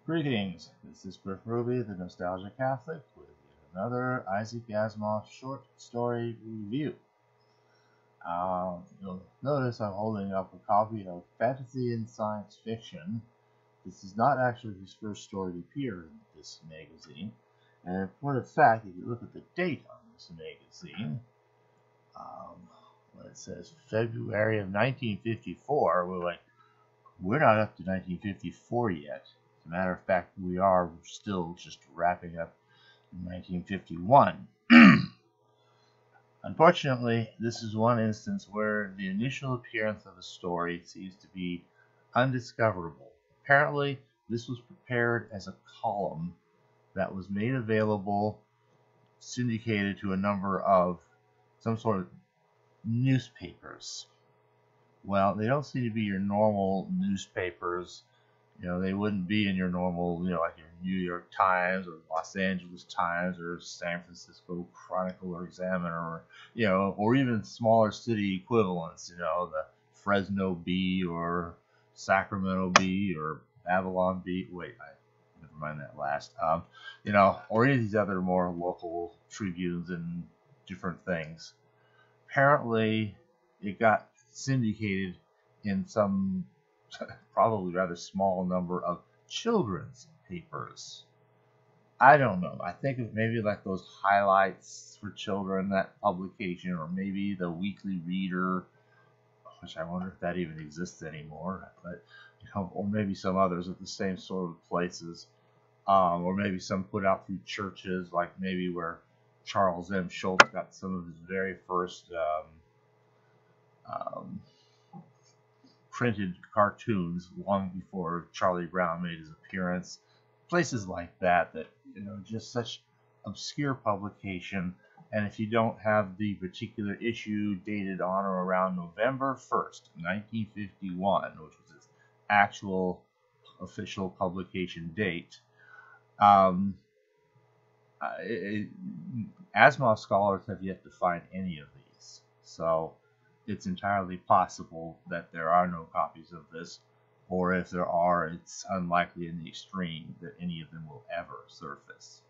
Greetings, this is Griff Ruby, the Nostalgia Catholic, with yet another Isaac Asimov short story review. You'll notice I'm holding up a copy of Fantasy and Science Fiction. This is not actually his first story to appear in this magazine, and in point of fact, if you look at the date on this magazine, it says February of 1954, we're not up to 1954 yet. As a matter of fact, we're still just wrapping up 1951. Unfortunately, this is one instance where the initial appearance of the story seems to be undiscoverable. Apparently, this was prepared as a column that was made available, syndicated to a number of some sort of newspapers. Well, they don't seem to be your normal newspapers. They wouldn't be in your normal, like your New York Times or Los Angeles Times or San Francisco Chronicle or Examiner, or even smaller city equivalents, the Fresno Bee or Sacramento Bee or Babylon Bee. Never mind that last. Or any of these other more local tribunes and different things. Apparently, it got syndicated in some probably rather small number of children's papers. I don't know. I think of maybe like those highlights for children, that publication, or maybe the Weekly Reader, which I wonder if that even exists anymore. But or maybe some others at the same sort of places, or maybe some put out through churches, like maybe where Charles M. Schultz got some of his very first printed cartoons long before Charlie Brown made his appearance. Places like that, just such obscure publication. And if you don't have the particular issue dated on or around November 1st, 1951, which was its actual official publication date, Asimov scholars have yet to find any of these. So it's entirely possible that there are no copies of this, or if there are, it's unlikely in the extreme that any of them will ever surface.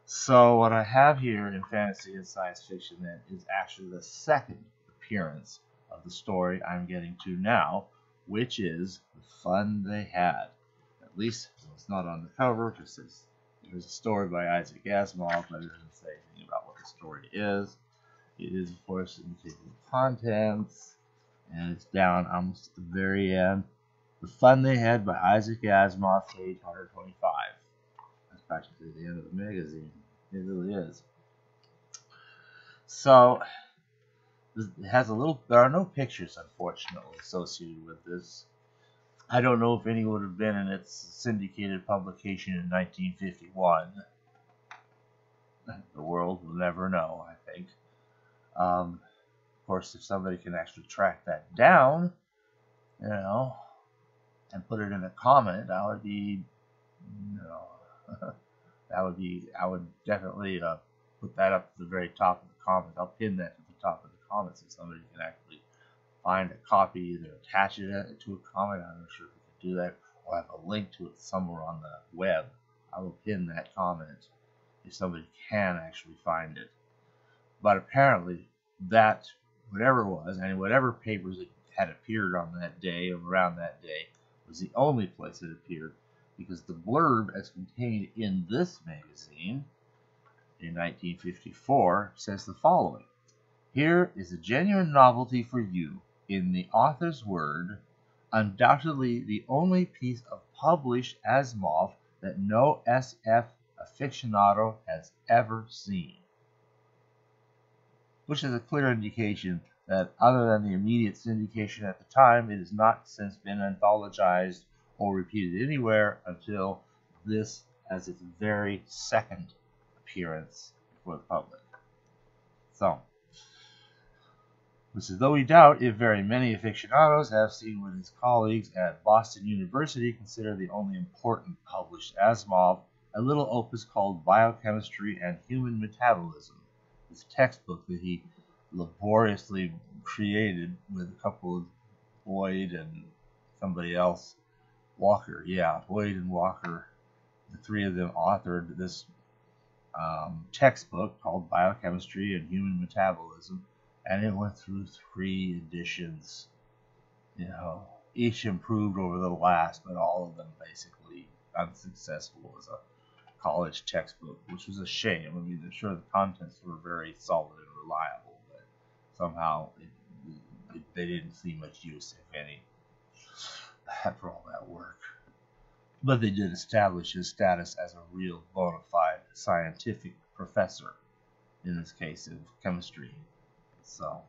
So what I have here in Fantasy and Science Fiction then is actually the second appearance of the story I'm getting to now, which is The Fun They Had. At least it's not on the cover. It just says there's a story by Isaac Asimov, but it doesn't say anything about what the story is. It is, of course, in the table of contents, and it's down almost at the very end. The Fun They Had by Isaac Asimov, page 125. That's practically the end of the magazine. It really is. So, it has there are no pictures, unfortunately, associated with this. I don't know if any would have been in its syndicated publication in 1951. The world will never know, I think. Of course, if somebody can actually track that down, and put it in a comment, that would be, I would definitely put that up to the very top of the comments. I'll pin that to the top of the comments if somebody can actually find a copy, either attach it to a comment. I'm not sure if we can do that, or have a link to it somewhere on the web. I will pin that comment if somebody can actually find it. But apparently, that, whatever it was, and whatever papers it had appeared on that day or around that day, was the only place it appeared, because the blurb as contained in this magazine in 1954 says the following: "Here is a genuine novelty for you, in the author's word, undoubtedly the only piece of published Asimov that no SF aficionado has ever seen." Which is a clear indication that, other than the immediate syndication at the time, it has not since been anthologized or repeated anywhere until this as its very second appearance before the public. So, this is though we doubt if very many aficionados have seen what his colleagues at Boston University consider the only important published Asimov, a little opus called Biochemistry and Human Metabolism. This textbook that he laboriously created with a couple of Boyd and somebody else Walker, yeah, Boyd and Walker, the three of them authored this textbook called Biochemistry and Human Metabolism, and it went through 3 editions. Each improved over the last, but all of them basically unsuccessful as a college textbook, which was a shame. I mean, I'm sure the contents were very solid and reliable, but somehow they didn't see much use, if any, after all that work. But they did establish his status as a real bona fide scientific professor, in this case of chemistry. So,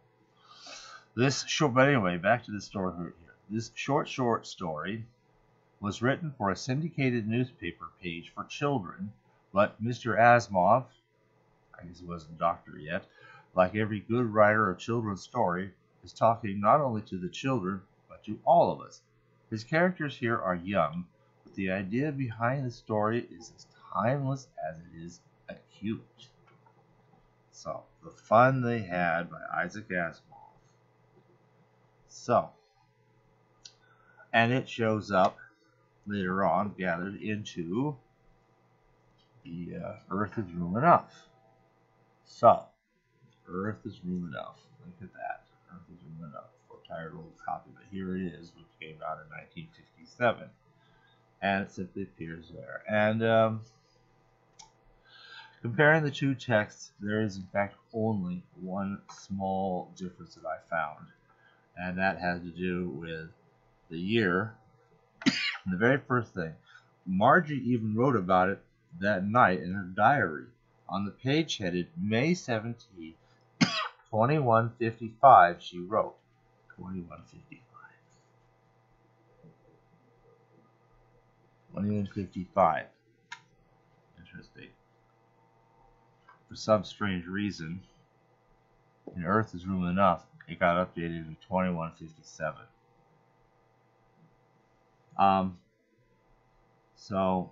but anyway, back to the story here. This short story was written for a syndicated newspaper page for children, but Mr. Asimov, I guess he wasn't a doctor yet, like every good writer of children's story, is talking not only to the children, but to all of us. His characters here are young, but the idea behind the story is as timeless as it is acute. So, The Fun They Had by Isaac Asimov. So, and it shows up later on, gathered into the Earth is Room Enough. So, Earth is Room Enough. Look at that. Earth is Room Enough. A tired old copy, but here it is, which came out in 1957. And it simply appears there. And comparing the two texts, there is in fact only one small difference that I found. And that has to do with the year. The very first thing, Margie even wrote about it that night in her diary. On the page headed May 17, 2155, she wrote 2155. 2155. Interesting. For some strange reason, in Earth is Room Enough, it got updated to 2157. So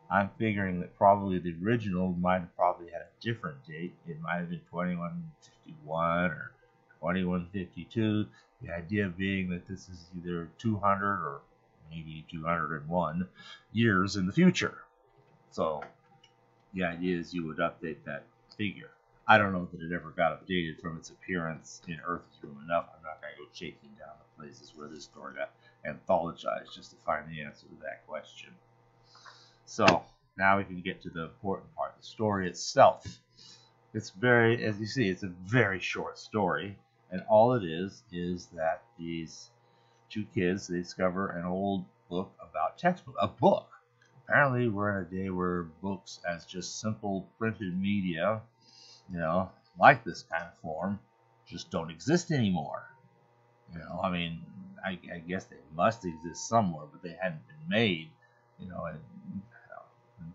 I'm figuring that probably the original might have probably had a different date. It might have been 2151 or 2152. The idea being that this is either 200 or maybe 201 years in the future. So the idea is you would update that figure. I don't know that it ever got updated from its appearance in Earth is Room Enough. I'm not going to go shaking down the places where this story got anthologized just to find the answer to that question. So now we can get to the important part, the story itself. It's very, as you see, it's a very short story, and all it is that these two kids, they discover an old book about textbook, a book. Apparently we're in a day where books as just simple printed media, like this kind of form, just don't exist anymore. I mean, I guess they must exist somewhere, but they hadn't been made, in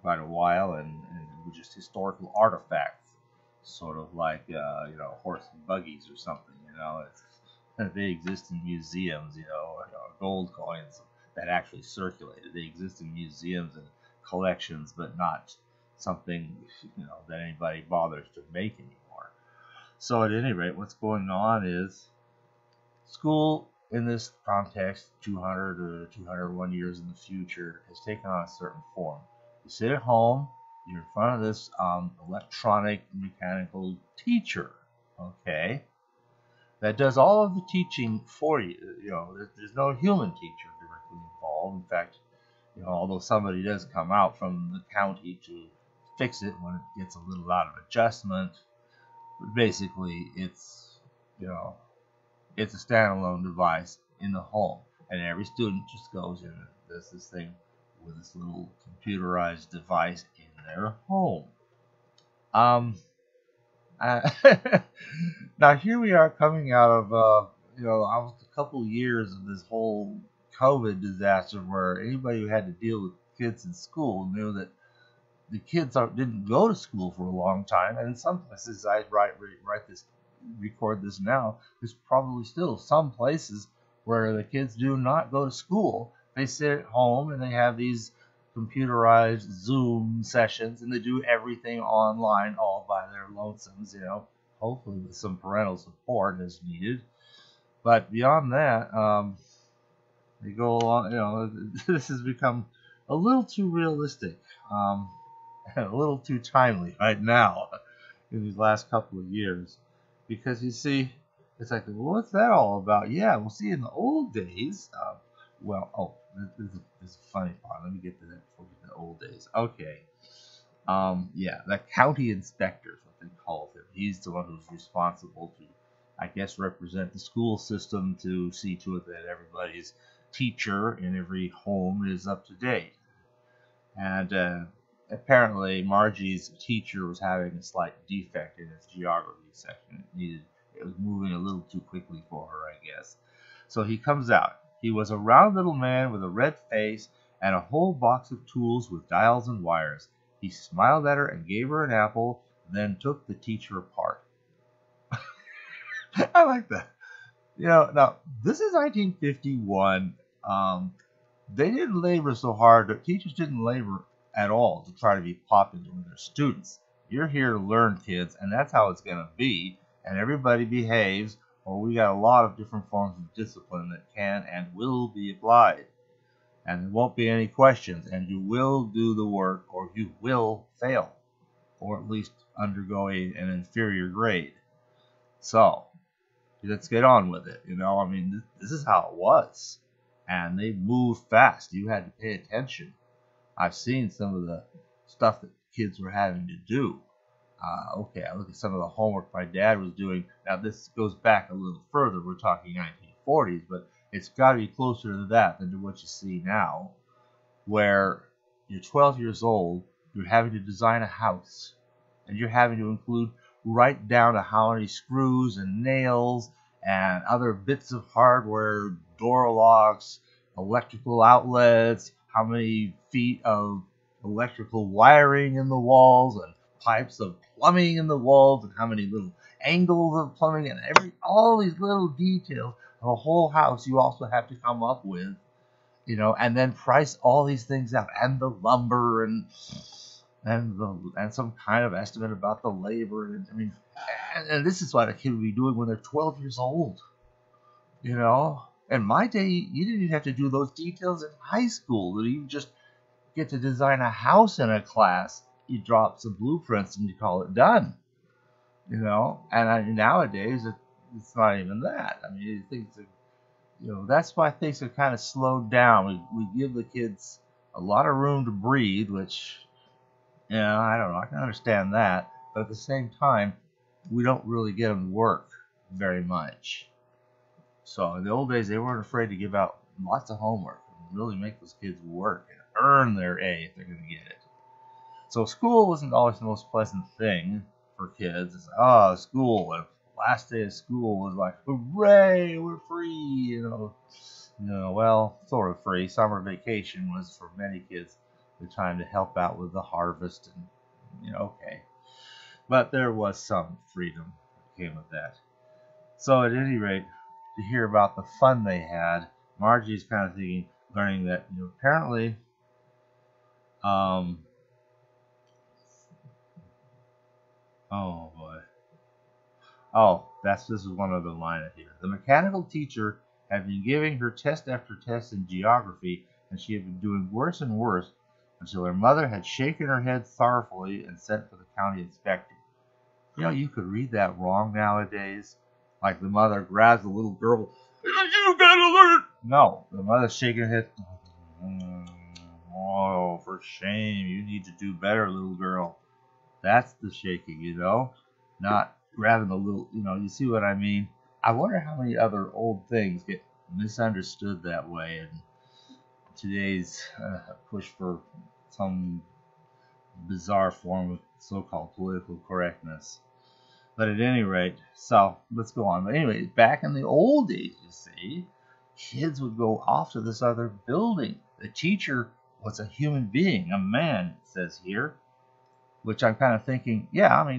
quite a while, and were just historical artifacts, sort of like, horse and buggies or something, they exist in museums, gold coins that actually circulated. They exist in museums and collections, but not something, that anybody bothers to make anymore. So at any rate, what's going on is school in this context, 200 or 201 years in the future, has taken on a certain form. You sit at home, you're in front of this electronic mechanical teacher, okay, that does all of the teaching for you. There's no human teacher directly involved. In fact, although somebody does come out from the county to fix it when it gets a little out of adjustment, but basically it's a standalone device in the home, and every student just goes in and does this thing with this little computerized device in their home. Now here we are coming out of almost a couple of years of this whole COVID disaster, where anybody who had to deal with kids in school knew that the kids didn't go to school for a long time, and in some places, I record this now, there's probably still some places where the kids do not go to school. They sit at home and they have these computerized Zoom sessions, and they do everything online all by their lonesomes, hopefully with some parental support as needed. But beyond that, They go along, this has become a little too realistic, and a little too timely right now in these last couple of years. Because you see, it's like, well, what's that all about? Yeah, well, see, in the old days, this is a funny part. Let me get to that before we get to the old days. Okay. Yeah, the county inspector is what they call him. He's the one who's responsible to, I guess, represent the school system to see to it that everybody's teacher in every home is up to date. And apparently, Margie's teacher was having a slight defect in his geography section. It was moving a little too quickly for her, I guess. So he comes out. He was a round little man with a red face and a whole box of tools with dials and wires. He smiled at her and gave her an apple, then took the teacher apart. I like that. Now, this is 1951. They didn't labor so hard. Teachers didn't labor at all to try to be popular with their students. You're here to learn, kids, and that's how it's going to be. And everybody behaves, or we got a lot of different forms of discipline that can and will be applied. And there won't be any questions, and you will do the work, or you will fail, or at least undergo an inferior grade. So, let's get on with it. This is how it was. And they moved fast. You had to pay attention. I've seen some of the stuff that kids were having to do. I look at some of the homework my dad was doing. Now, this goes back a little further. We're talking 1940s, but it's got to be closer to that than to what you see now, where you're 12 years old, you're having to design a house, and you're having to include right down to how many screws and nails and other bits of hardware, door locks, electrical outlets, how many feet of electrical wiring in the walls, and pipes of plumbing in the walls, and how many little angles of plumbing, and all these little details of a whole house you also have to come up with, and then price all these things out, and the lumber, and some kind of estimate about the labor. And this is what a kid would be doing when they're 12 years old. In my day, you didn't even have to do those details in high school. You just get to design a house in a class. You drop some blueprints and you call it done. And nowadays it's not even that. That's why things are kind of slowed down. We give the kids a lot of room to breathe, which, I don't know, I can understand that. But at the same time, we don't really get them to work very much. So in the old days, they weren't afraid to give out lots of homework and really make those kids work and earn their A if they're going to get it. So school wasn't always the most pleasant thing for kids. It's school. And last day of school was like, hooray, we're free. Well, sort of free. Summer vacation was for many kids the time to help out with the harvest, and okay. But there was some freedom that came with that. So at any rate, to hear about the fun they had, Margie's kind of learning that apparently, oh boy, this is one other line in here. The mechanical teacher had been giving her test after test in geography, and she had been doing worse and worse until her mother had shaken her head sorrowfully and sent for the county inspector. You could read that wrong nowadays. Like the mother grabs the little girl, you gotta learn. No, the mother's shaking her head. Oh, for shame. You need to do better, little girl. That's the shaking, not grabbing the little, you see what I mean? I wonder how many other old things get misunderstood that way in today's push for some bizarre form of so-called political correctness. But at any rate, so let's go on. But anyway, back in the old days, you see, kids would go off to this other building. The teacher was a human being, a man, it says here, which I'm kind of thinking,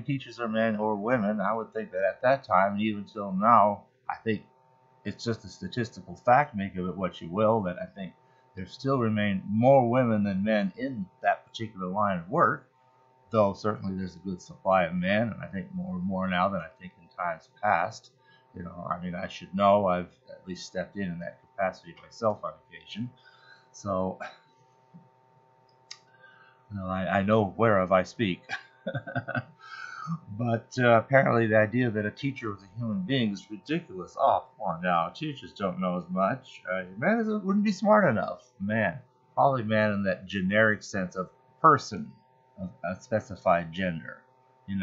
teachers are men or women. I would think that at that time, and even till now, I think it's just a statistical fact, make of it what you will, that I think there still remain more women than men in that particular line of work. Though certainly there's a good supply of men, and I think more now than I think in times past. I mean, I should know. I've at least stepped in that capacity myself on occasion. So, I know whereof I speak. But apparently, the idea that a teacher was a human being is ridiculous. Oh, come on now. Teachers don't know as much. Man wouldn't be smart enough. Man. Probably man in that generic sense of person, of a specified gender. We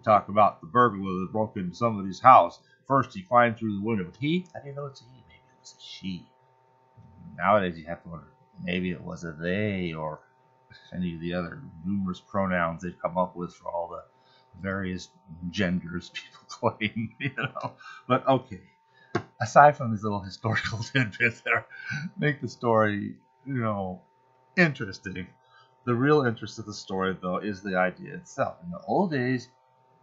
talk about the burglar that broke into somebody's house. First, he climbed through the window. He? I didn't know it's a he. Maybe it was a she. Nowadays, you have to wonder, maybe it was a they or any of the other numerous pronouns they've come up with for all the various genders people claim. But okay, aside from these little historical tidbits that make the story, interesting, the real interest of the story, though, is the idea itself. In the old days,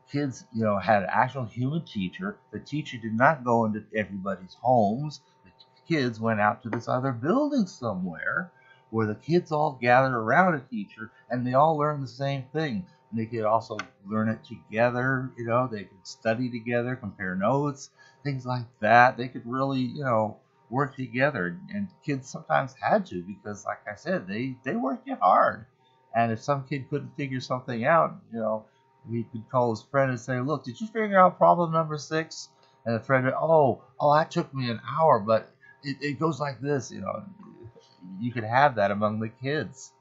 kids, had an actual human teacher. The teacher did not go into everybody's homes. The kids went out to this other building somewhere where the kids all gathered around a teacher and they all learned the same thing. And they could also learn it together. They could study together, compare notes, things like that. They could really, work together. And kids sometimes had to because, like I said, they worked hard. And if some kid couldn't figure something out, he could call his friend and say, "Look, did you figure out problem number 6?" And the friend would, "Oh, that took me an hour, but it goes like this." You could have that among the kids,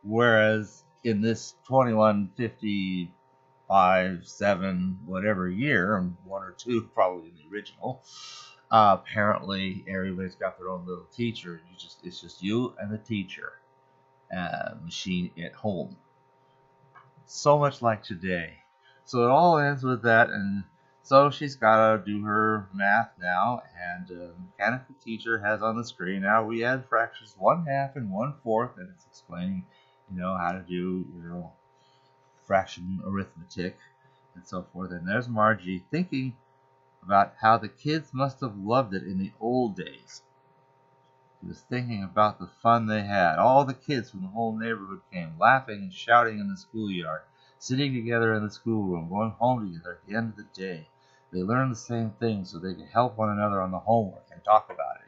whereas in this 2155, 7, whatever year, and 1 or 2 probably in the original, apparently everybody's got their own little teacher. It's just you and the teacher machine at home. So much like today. So it all ends with that, and so she's got to do her math now, and the mechanical teacher has on the screen, now we add fractions 1/2 and 1/4, and it's explaining, how to do, fraction arithmetic and so forth. And there's Margie thinking about how the kids must have loved it in the old days. She was thinking about the fun they had. All the kids from the whole neighborhood came, laughing and shouting in the schoolyard, sitting together in the schoolroom, going home together at the end of the day. They learned the same things so they could help one another on the homework and talk about it,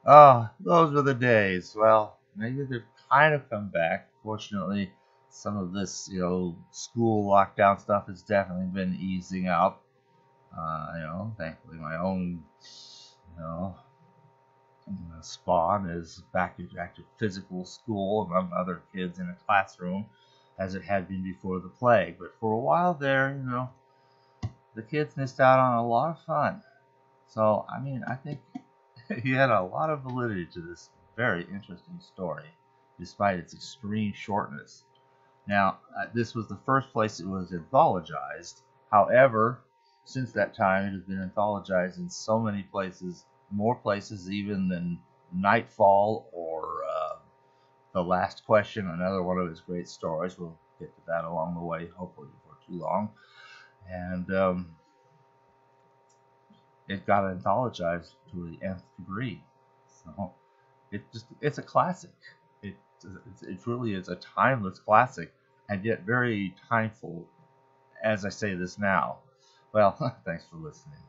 Oh, those were the days. Well, maybe they've kind of come back. Fortunately, some of this, school lockdown stuff has definitely been easing up. Thankfully my own, spawn is back to physical school among other kids in a classroom as it had been before the plague. But for a while there, the kids missed out on a lot of fun. So, I think he had a lot of validity to this very interesting story, despite its extreme shortness. Now, this was the first place it was anthologized. However, since that time, it has been anthologized in so many places, more places even than Nightfall or The Last Question, another one of his great stories. We'll get to that along the way, hopefully before too long. And it got anthologized to the nth degree. So it's a classic. It really is a timeless classic, and yet very timeful as I say this now. Well, thanks for listening.